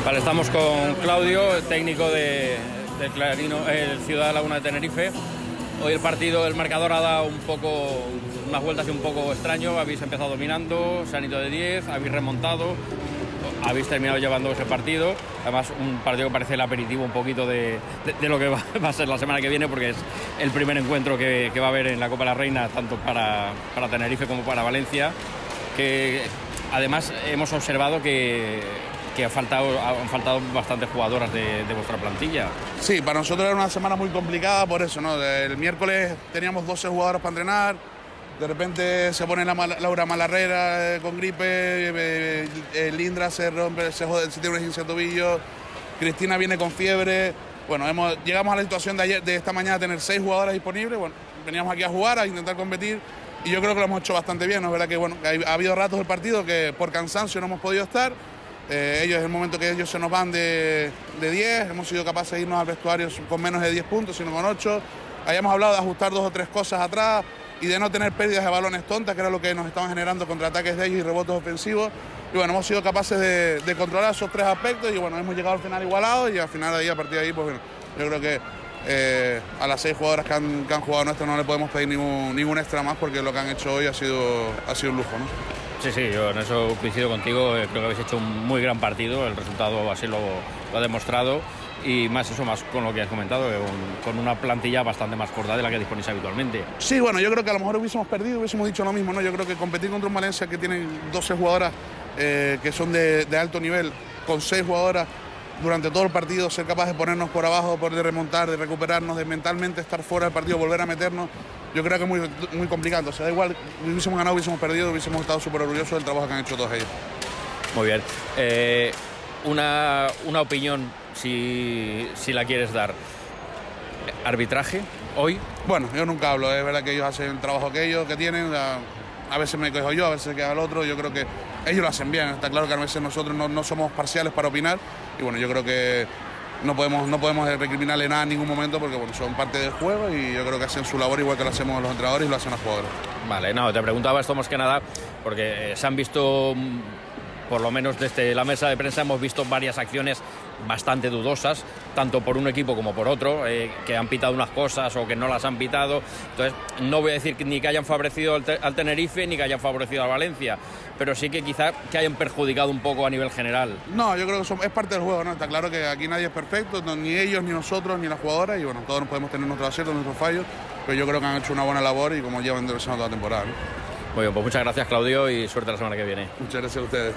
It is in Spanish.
Vale, estamos con Claudio, técnico del Clarino, el Ciudad Laguna de Tenerife. Hoy el partido, el marcador ha dado unas vueltas un poco extraño. Habéis empezado dominando, se han ido de 10, habéis remontado, habéis terminado llevando ese partido. Además, un partido que parece el aperitivo un poquito de lo que va a ser la semana que viene, porque es el primer encuentro que va a haber en la Copa de la Reina, tanto para Tenerife como para Valencia. Que además hemos observado que han faltado bastantes jugadoras de vuestra plantilla. Sí, para nosotros era una semana muy complicada por eso, ¿no? El miércoles teníamos 12 jugadoras para entrenar, de repente se pone Laura Malarrera con gripe, Lindra se tiene un esguince de tobillo, Cristina viene con fiebre. Bueno, llegamos a la situación de esta mañana tener 6 jugadoras disponibles. Bueno, veníamos aquí a jugar, a intentar competir, y yo creo que lo hemos hecho bastante bien, ¿no? Es verdad que bueno, ha habido ratos del partido que por cansancio no hemos podido estar. Ellos, en el momento que ellos se nos van de 10, hemos sido capaces de irnos al vestuario con menos de 10 puntos, sino con 8. Habíamos hablado de ajustar 2 o 3 cosas atrás y de no tener pérdidas de balones tontas, que era lo que nos estaban generando contraataques de ellos y rebotes ofensivos. Y bueno, hemos sido capaces de controlar esos 3 aspectos y bueno, hemos llegado al final igualados, y al final ahí, a partir de ahí, pues bueno, yo creo que a las 6 jugadoras que han jugado nuestras no le podemos pedir ningún extra más, porque lo que han hecho hoy ha sido un lujo, ¿no? Sí, yo en eso coincido contigo. Creo que habéis hecho un muy gran partido, el resultado así lo ha demostrado, y más con lo que has comentado, con una plantilla bastante más corta de la que disponéis habitualmente. Sí, bueno, yo creo que a lo mejor hubiésemos perdido, hubiésemos dicho lo mismo, ¿no? Yo creo que competir contra un Valencia que tiene 12 jugadoras que son de alto nivel, con 6 jugadoras durante todo el partido, ser capaz de ponernos por abajo, poder remontar, de recuperarnos, de mentalmente estar fuera del partido, volver a meternos, yo creo que es muy, muy complicado. O sea, da igual, hubiésemos ganado, hubiésemos perdido, hubiésemos estado súper orgullosos del trabajo que han hecho todos ellos. Muy bien. Una opinión, si la quieres dar. ¿Arbitraje hoy? Bueno, yo nunca hablo, es verdad que ellos hacen el trabajo que tienen, a veces me quejo yo, a veces queda el otro. Yo creo que ellos lo hacen bien, está claro que a veces nosotros no somos parciales para opinar, y bueno, yo creo que no podemos recriminarle nada en ningún momento, porque bueno, son parte del juego y yo creo que hacen su labor igual que lo hacemos los entrenadores y lo hacen los jugadores. Vale, no, te preguntaba esto más que nada porque se han visto, por lo menos desde la mesa de prensa, hemos visto varias acciones bastante dudosas, tanto por un equipo como por otro, que han pitado unas cosas o que no las han pitado. Entonces, no voy a decir ni que hayan favorecido al Tenerife ni que hayan favorecido a Valencia, pero sí que quizá que hayan perjudicado un poco a nivel general. No, yo creo que es parte del juego, ¿no? Está claro que aquí nadie es perfecto, ni ellos, ni nosotros, ni las jugadoras, y bueno, todos podemos tener nuestros aciertos, nuestros fallos, pero yo creo que han hecho una buena labor y como llevan enderezando toda la temporada, ¿no? Muy bien, pues muchas gracias, Claudio, y suerte la semana que viene. Muchas gracias a ustedes.